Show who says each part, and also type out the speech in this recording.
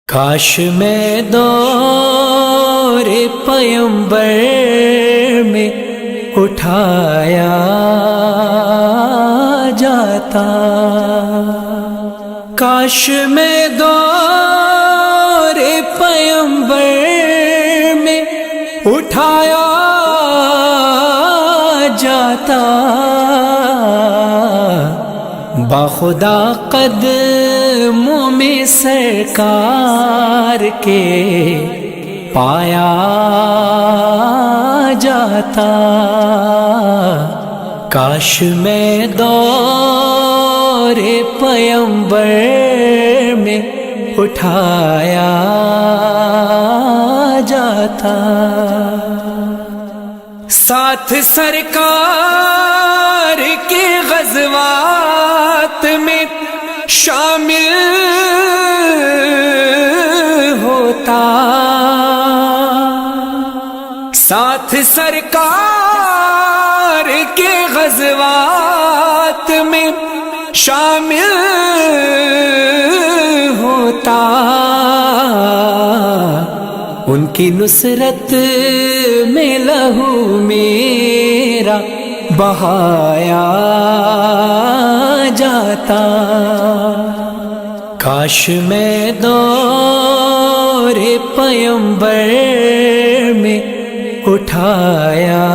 Speaker 1: کاش میں دور پیمبر میں اٹھایا جاتا، کاش میں دور پیمبر میں اٹھایا جاتا، باخدا قدموں میں سرکار کے پایا جاتا، کاش میں دور پیمبر میں اٹھایا جاتا، ساتھ سرکار کے غزوات میں شامل ہوتا، ساتھ سرکار کے غزوات میں شامل ہوتا، ان کی نصرت میں لہو میرا بہایا جاتا، کاش میں دور پیمبر میں اٹھایا